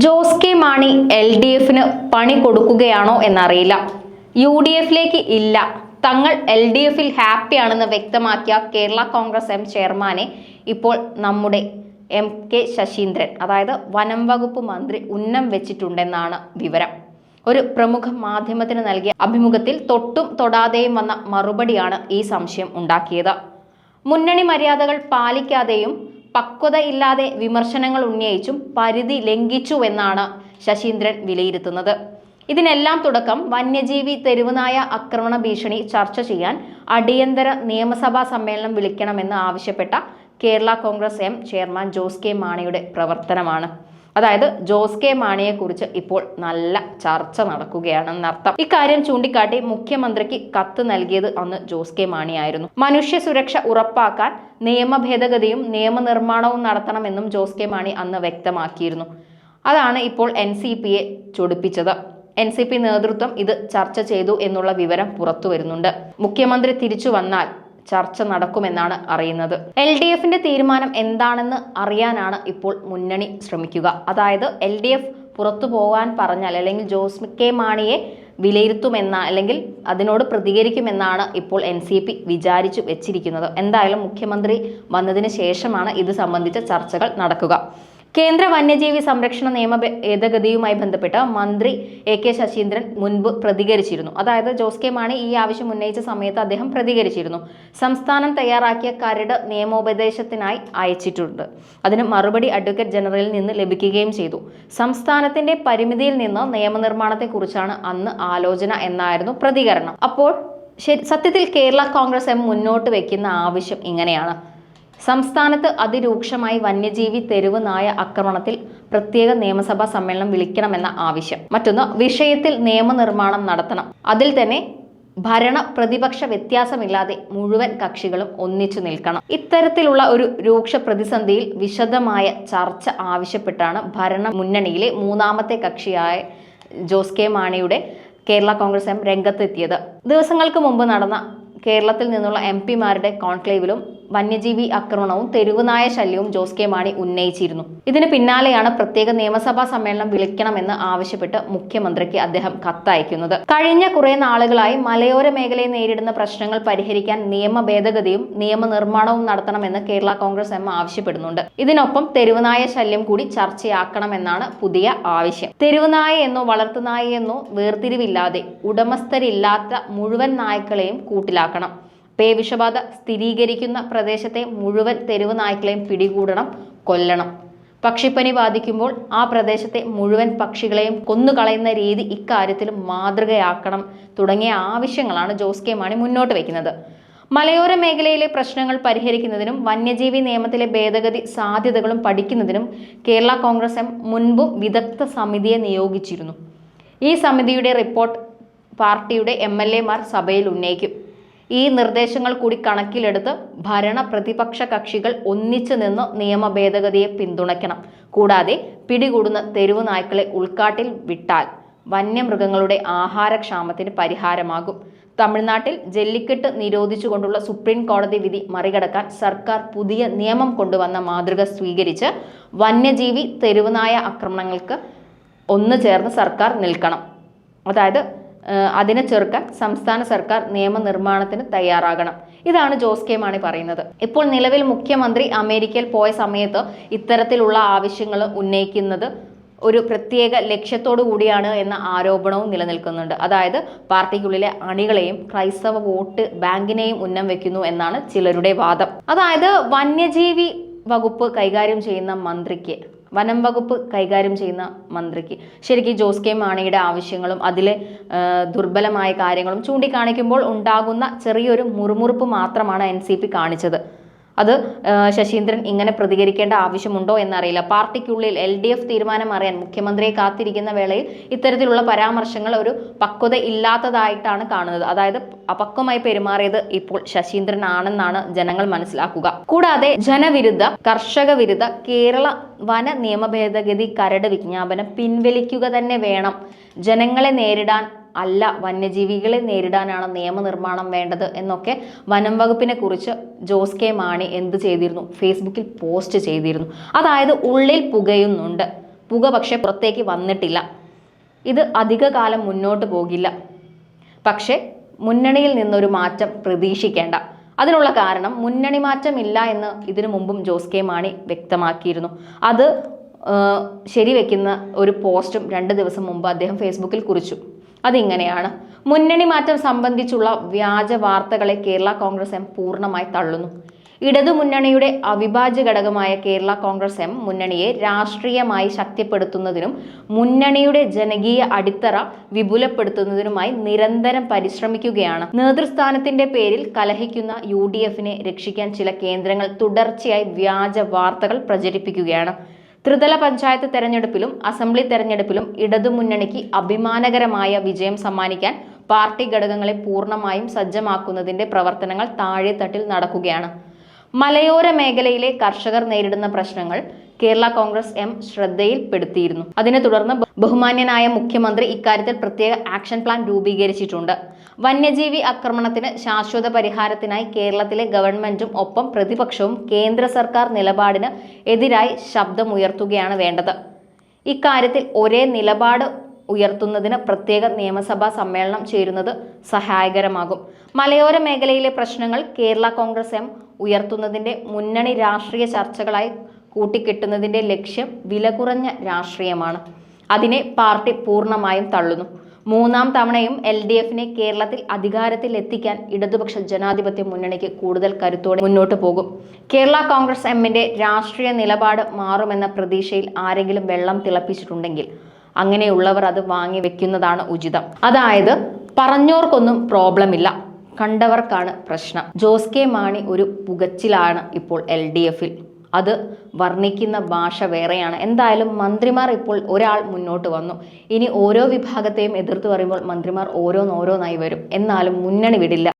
Jose K Mani LDFന് പണി കൊടുക്കുകയാണോ എന്നറിയില്ല. UDFിലേക്ക് ഇല്ല, തങ്ങൾ LDFിൽ ഹാപ്പിയാണെന്ന് വ്യക്തമാക്കിയ കേരള കോൺഗ്രസ് ചെയർമാനെ ഇപ്പോൾ നമ്മുടെ MK ശശീന്ദ്രൻ, അതായത് വനം വകുപ്പ് മന്ത്രി, ഉന്നം വെച്ചിട്ടുണ്ടെന്നാണ് വിവരം. ഒരു പ്രമുഖ മാധ്യമത്തിന് നൽകിയ അഭിമുഖത്തിൽ തൊട്ടും തൊടാതെയും വന്ന മറുപടിയാണ് ഈ സംശയം ഉണ്ടാക്കിയത്. മുന്നണി മര്യാദകൾ പാലിക്കാതെയും പക്വതയില്ലാതെ വിമർശനങ്ങൾ ഉന്നയിച്ചും പരിധി ലംഘിച്ചുവെന്നാണ് ശശീന്ദ്രൻ വിലയിരുത്തുന്നത്. ഇതിനെല്ലാം തുടക്കം വന്യജീവി തെരുവുനായ ആക്രമണ ഭീഷണി ചർച്ച ചെയ്യാൻ അടിയന്തര നിയമസഭാ സമ്മേളനം വിളിക്കണമെന്ന് ആവശ്യപ്പെട്ട കേരള കോൺഗ്രസ് ചെയർമാൻ ജോസ് കെ മാണിയുടെ പ്രവർത്തനമാണ്. അതായത് ജോസ് കെ മാണിയെക്കുറിച്ച് ഇപ്പോൾ നല്ല ചർച്ച നടക്കുകയാണെന്നർത്ഥം. ഇക്കാര്യം ചൂണ്ടിക്കാട്ടി മുഖ്യമന്ത്രിക്ക് കത്ത് നൽകിയത് അന്ന് ജോസ് കെ മാണിയായിരുന്നു. മനുഷ്യ സുരക്ഷ ഉറപ്പാക്കാൻ നിയമ ഭേദഗതിയും നിയമനിർമ്മാണവും നടത്തണമെന്നും ജോസ് കെ മാണി അന്ന് വ്യക്തമാക്കിയിരുന്നു. അതാണ് ഇപ്പോൾ NCPയെ ചൊടിപ്പിച്ചത്. NCP നേതൃത്വം ഇത് ചർച്ച ചെയ്തു എന്നുള്ള വിവരം പുറത്തു വരുന്നുണ്ട്. മുഖ്യമന്ത്രി തിരിച്ചു വന്നാൽ ചർച്ച നടക്കുമെന്നാണ് അറിയുന്നത്. LDFിന്റെ തീരുമാനം എന്താണെന്ന് അറിയാനാണ് ഇപ്പോൾ മുന്നണി ശ്രമിക്കുക. അതായത് LDF പുറത്തു പോകാൻ പറഞ്ഞാൽ, അല്ലെങ്കിൽ ജോസ് കെ മാണിയെ അല്ലെങ്കിൽ അതിനോട് പ്രതികരിക്കുമെന്നാണ് ഇപ്പോൾ NCP വിചാരിച്ചു വെച്ചിരിക്കുന്നത്. എന്തായാലും മുഖ്യമന്ത്രി വന്നതിന് ശേഷമാണ് ഇത് സംബന്ധിച്ച ചർച്ചകൾ നടക്കുക. കേന്ദ്ര വന്യജീവി സംരക്ഷണ നിയമ ഭേദഗതിയുമായി ബന്ധപ്പെട്ട് മന്ത്രി AK ശശീന്ദ്രൻ മുൻപ് പ്രതികരിച്ചിരുന്നു. അതായത് ജോസ് കെ മാണി ഈ ആവശ്യം ഉന്നയിച്ച സമയത്ത് അദ്ദേഹം പ്രതികരിച്ചിരുന്നു. സംസ്ഥാനം തയ്യാറാക്കിയ കരട് നിയമോപദേശത്തിനായി അയച്ചിട്ടുണ്ട്. അതിന് മറുപടി അഡ്വക്കേറ്റ് ജനറലിൽ നിന്ന് ലഭിക്കുകയും ചെയ്തു. സംസ്ഥാനത്തിന്റെ പരിമിതിയിൽ നിന്ന് നിയമനിർമ്മാണത്തെക്കുറിച്ചാണ് അന്ന് ആലോചന എന്നായിരുന്നു പ്രതികരണം. അപ്പോൾ സത്യത്തിൽ കേരള കോൺഗ്രസ് മുന്നോട്ട് വെക്കുന്ന ആവശ്യം ഇങ്ങനെയാണ്: സംസ്ഥാനത്ത് അതിരൂക്ഷമായി വന്യജീവി തെരുവ് നായ ആക്രമണത്തിൽ പ്രത്യേക നിയമസഭാ സമ്മേളനം വിളിക്കണമെന്ന ആവശ്യം. മറ്റൊന്ന്, വിഷയത്തിൽ നിയമനിർമ്മാണം നടത്തണം. അതിൽ തന്നെ ഭരണ പ്രതിപക്ഷ വ്യത്യാസമില്ലാതെ മുഴുവൻ കക്ഷികളും ഒന്നിച്ചു നിൽക്കണം. ഇത്തരത്തിലുള്ള ഒരു രൂക്ഷ പ്രതിസന്ധിയിൽ വിശദമായ ചർച്ച ആവശ്യപ്പെട്ടാണ് ഭരണ മുന്നണിയിലെ മൂന്നാമത്തെ കക്ഷിയായ ജോസ് കെ മാണിയുടെ കേരള കോൺഗ്രസ് രംഗത്തെത്തിയത്. ദിവസങ്ങൾക്ക് മുമ്പ് നടന്ന കേരളത്തിൽ നിന്നുള്ള MP മാരുടെ കോൺക്ലേവിലും വന്യജീവി ആക്രമണവും തെരുവുനായ ശല്യവും ജോസ് കെ മാണി ഉന്നയിച്ചിരുന്നു. ഇതിന് പിന്നാലെയാണ് പ്രത്യേക നിയമസഭാ സമ്മേളനം വിളിക്കണമെന്ന് ആവശ്യപ്പെട്ട് മുഖ്യമന്ത്രിക്ക് അദ്ദേഹം കത്തയക്കുന്നത്. കഴിഞ്ഞ കുറെ നാളുകളായി മലയോര മേഖലയെ നേരിടുന്ന പ്രശ്നങ്ങൾ പരിഹരിക്കാൻ നിയമ ഭേദഗതിയും നിയമനിർമ്മാണവും നടത്തണമെന്ന് കേരള കോൺഗ്രസ് ആവശ്യപ്പെടുന്നുണ്ട്. ഇതിനൊപ്പം തെരുവുനായ ശല്യം കൂടി ചർച്ചയാക്കണമെന്നാണ് പുതിയ ആവശ്യം. തെരുവുനായ എന്നോ വളർത്തുനായ എന്നോ വേർതിരിവില്ലാതെ ഉടമസ്ഥരില്ലാത്ത മുഴുവൻ നായ്ക്കളെയും കൂട്ടിലാക്കണം. പേവിഷബാധ സ്ഥിരീകരിക്കുന്ന പ്രദേശത്തെ മുഴുവൻ തെരുവ് നായ്ക്കളെയും പിടികൂടണം, കൊല്ലണം. പക്ഷിപ്പനി ബാധിക്കുമ്പോൾ ആ പ്രദേശത്തെ മുഴുവൻ പക്ഷികളെയും കൊന്നുകളയുന്ന രീതി ഇക്കാര്യത്തിലും മാതൃകയാക്കണം തുടങ്ങിയ ആവശ്യങ്ങളാണ് ജോസ് കെ മാണി മുന്നോട്ട് വയ്ക്കുന്നത്. മലയോര മേഖലയിലെ പ്രശ്നങ്ങൾ പരിഹരിക്കുന്നതിനും വന്യജീവി നിയമത്തിലെ ഭേദഗതി സാധ്യതകളും പഠിക്കുന്നതിനും കേരള കോൺഗ്രസ് മുൻപും വിദഗ്ധ സമിതിയെ നിയോഗിച്ചിരുന്നു. ഈ സമിതിയുടെ റിപ്പോർട്ട് പാർട്ടിയുടെ MLA മാർ സഭയിൽ ഉന്നയിക്കും. ഈ നിർദ്ദേശങ്ങൾ കൂടി കണക്കിലെടുത്ത് ഭരണ പ്രതിപക്ഷ കക്ഷികൾ ഒന്നിച്ചു നിന്ന് നിയമ ഭേദഗതിയെ പിന്തുണയ്ക്കണം. കൂടാതെ പിടികൂടുന്ന തെരുവ് നായ്ക്കളെ ഉൾക്കാട്ടിൽ വിട്ടാൽ വന്യമൃഗങ്ങളുടെ ആഹാരക്ഷാമത്തിന് പരിഹാരമാകും. തമിഴ്നാട്ടിൽ ജല്ലിക്കെട്ട് നിരോധിച്ചുകൊണ്ടുള്ള സുപ്രീം കോടതി വിധി മറികടക്കാൻ സർക്കാർ പുതിയ നിയമം കൊണ്ടുവന്ന മാതൃക സ്വീകരിച്ച് വന്യജീവി തെരുവുനായ ആക്രമണങ്ങൾക്ക് ഒന്നു ചേർന്ന് സർക്കാർ നിൽക്കണം. അതായത് അതിനെ ചെറുക്കാൻ സംസ്ഥാന സർക്കാർ നിയമനിർമ്മാണത്തിന് തയ്യാറാകണം. ഇതാണ് ജോസ് കെ മാണി പറയുന്നത്. ഇപ്പോൾ നിലവിൽ മുഖ്യമന്ത്രി അമേരിക്കയിൽ പോയ സമയത്ത് ഇത്തരത്തിലുള്ള ആവശ്യങ്ങൾ ഉന്നയിക്കുന്നത് ഒരു പ്രത്യേക ലക്ഷ്യത്തോടു കൂടിയാണ് എന്ന ആരോപണവും നിലനിൽക്കുന്നുണ്ട്. അതായത് പാർട്ടിക്കുള്ളിലെ അണികളെയും ക്രൈസ്തവ വോട്ട് ബാങ്കിനെയും ഉന്നം വെക്കുന്നു എന്നാണ് ചിലരുടെ വാദം. അതായത് വന്യജീവി വകുപ്പ് കൈകാര്യം ചെയ്യുന്ന മന്ത്രിക്ക്, വനം വകുപ്പ് കൈകാര്യം ചെയ്യുന്ന മന്ത്രിക്ക് ശരിക്കും ജോസ് കെ മാണിയുടെ ആവശ്യങ്ങളും അതിലെ ദുർബലമായ കാര്യങ്ങളും ചൂണ്ടിക്കാണിക്കുമ്പോൾ ഉണ്ടാകുന്ന ചെറിയൊരു മുറുമുറുപ്പ് മാത്രമാണ് NCP കാണിച്ചത്. അത് ശശീന്ദ്രൻ ഇങ്ങനെ പ്രതികരിക്കേണ്ട ആവശ്യമുണ്ടോ എന്നറിയില്ല. പാർട്ടിക്കുള്ളിൽ LDF തീരുമാനം അറിയാൻ മുഖ്യമന്ത്രിയെ കാത്തിരിക്കുന്ന വേളയിൽ ഇത്തരത്തിലുള്ള പരാമർശങ്ങൾ ഒരു പക്വത ഇല്ലാത്തതായിട്ടാണ് കാണുന്നത്. അതായത് അപക്വമായി പെരുമാറിയത് ഇപ്പോൾ ശശീന്ദ്രൻ ആണെന്നാണ് ജനങ്ങൾ മനസ്സിലാക്കുക. കൂടാതെ ജനവിരുദ്ധ, കർഷക വിരുദ്ധ കേരള വന നിയമ ഭേദഗതി കരട് വിജ്ഞാപനം പിൻവലിക്കുക തന്നെ വേണം. ജനങ്ങളെ നേരിടാൻ അല്ല, വന്യജീവികളെ നേരിടാനാണ് നിയമനിർമ്മാണം വേണ്ടത് എന്നൊക്കെ വനം വകുപ്പിനെ കുറിച്ച് ജോസ് കെ മാണി എന്ത് ചെയ്തിരുന്നു? ഫേസ്ബുക്കിൽ പോസ്റ്റ് ചെയ്തിരുന്നു. അതായത് ഉള്ളിൽ പുകയുന്നുണ്ട്, പുക പക്ഷെ പുറത്തേക്ക് വന്നിട്ടില്ല. ഇത് അധിക കാലം മുന്നോട്ട് പോകില്ല. പക്ഷെ മുന്നണിയിൽ നിന്നൊരു മാറ്റം പ്രതീക്ഷിക്കേണ്ട. അതിനുള്ള കാരണം മുന്നണി മാറ്റമില്ല എന്ന് ഇതിനു മുമ്പും ജോസ് കെ മാണി വ്യക്തമാക്കിയിരുന്നു. അത് ശരിവെക്കുന്ന ഒരു പോസ്റ്റും 2 ദിവസം മുമ്പ് അദ്ദേഹം ഫേസ്ബുക്കിൽ കുറിച്ചു. അതിങ്ങനെയാണ്: മുന്നണി മാറ്റം സംബന്ധിച്ചുള്ള വ്യാജ വാർത്തകളെ കേരള കോൺഗ്രസ് എം പൂർണ്ണമായി തള്ളുന്നു. ഇടതുമുന്നണിയുടെ അവിഭാജ്യ ഘടകമായ കേരള കോൺഗ്രസ് എം മുന്നണിയെ രാഷ്ട്രീയമായി ശക്തിപ്പെടുത്തുന്നതിനും മുന്നണിയുടെ ജനകീയ അടിത്തറ വിപുലപ്പെടുത്തുന്നതിനുമായി നിരന്തരം പരിശ്രമിക്കുകയാണ്. നേതൃസ്ഥാനത്തിന്റെ പേരിൽ കലഹിക്കുന്ന UDFനെ രക്ഷിക്കാൻ ചില കേന്ദ്രങ്ങൾ തുടർച്ചയായി വ്യാജ വാർത്തകൾ പ്രചരിപ്പിക്കുകയാണ്. ത്രിതല പഞ്ചായത്ത് തെരഞ്ഞെടുപ്പിലും അസംബ്ലി തെരഞ്ഞെടുപ്പിലും ഇടതുമുന്നണിക്ക് അഭിമാനകരമായ വിജയം സമ്മാനിക്കാൻ പാർട്ടി ഘടകങ്ങളെ പൂർണ്ണമായും സജ്ജമാക്കുന്നതിന്റെ പ്രവർത്തനങ്ങൾ താഴെത്തട്ടിൽ നടക്കുകയാണ്. മലയോര മേഖലയിലെ കർഷകർ നേരിടുന്ന പ്രശ്നങ്ങൾ കേരള കോൺഗ്രസ് എം ശ്രദ്ധയിൽപ്പെടുത്തിയിരുന്നു. അതിനെ തുടർന്ന് ബഹുമാന്യനായ മുഖ്യമന്ത്രി ഇക്കാര്യത്തിൽ പ്രത്യേക ആക്ഷൻ പ്ലാൻ രൂപീകരിച്ചിട്ടുണ്ട്. വന്യജീവി ആക്രമണത്തിന് ശാശ്വത പരിഹാരത്തിനായി കേരളത്തിലെ ഗവൺമെന്റും ഒപ്പം പ്രതിപക്ഷവും കേന്ദ്ര സർക്കാർ നിലപാടിന് എതിരായി ശബ്ദമുയർത്തുകയാണ് വേണ്ടത്. ഇക്കാര്യത്തിൽ ഒരേ നിലപാട് ഉയർത്തുന്നതിന് പ്രത്യേക നിയമസഭാ സമ്മേളനം ചേരുന്നത് സഹായകരമാകും. മലയോര മേഖലയിലെ പ്രശ്നങ്ങൾ കേരള കോൺഗ്രസ് എം ഉയർത്തുന്നതിന്റെ മുന്നണി രാഷ്ട്രീയ ചർച്ചകളായി കൂട്ടിക്കെട്ടുന്നതിന്റെ ലക്ഷ്യം വില കുറഞ്ഞ രാഷ്ട്രീയമാണ്. അതിനെ പാർട്ടി പൂർണ്ണമായും തള്ളുന്നു. 3ാം തവണയും LDFനെ കേരളത്തിൽ അധികാരത്തിൽ എത്തിക്കാൻ ഇടതുപക്ഷ ജനാധിപത്യ മുന്നണിക്ക് കൂടുതൽ കരുത്തോടെ മുന്നോട്ട് പോകും. കേരള കോൺഗ്രസ് എമ്മിന്റെ രാഷ്ട്രീയ നിലപാട് മാറുമെന്ന പ്രതീക്ഷയിൽ ആരെങ്കിലും വെള്ളം തിളപ്പിച്ചിട്ടുണ്ടെങ്കിൽ അങ്ങനെയുള്ളവർ അത് വാങ്ങി വെക്കുന്നതാണ് ഉചിതം. അതായത് പറഞ്ഞോർക്കൊന്നും പ്രോബ്ലം ഇല്ല, കണ്ടവർക്കാണ് പ്രശ്നം. ജോസ് കെ മാണി ഒരു പുകച്ചിലാണ് ഇപ്പോൾ LDFൽ. അത് വർണ്ണിക്കുന്ന ഭാഷ വേറെയാണ്. എന്തായാലും മന്ത്രിമാർ ഇപ്പോൾ ഒരാൾ മുന്നോട്ട് വന്നു. ഇനി ഓരോ വിഭാഗത്തെയും എതിർത്ത് പറയുമ്പോൾ മന്ത്രിമാർ ഓരോന്നോരോന്നായി വരും. എന്നാലും മുന്നണി വിടില്ല.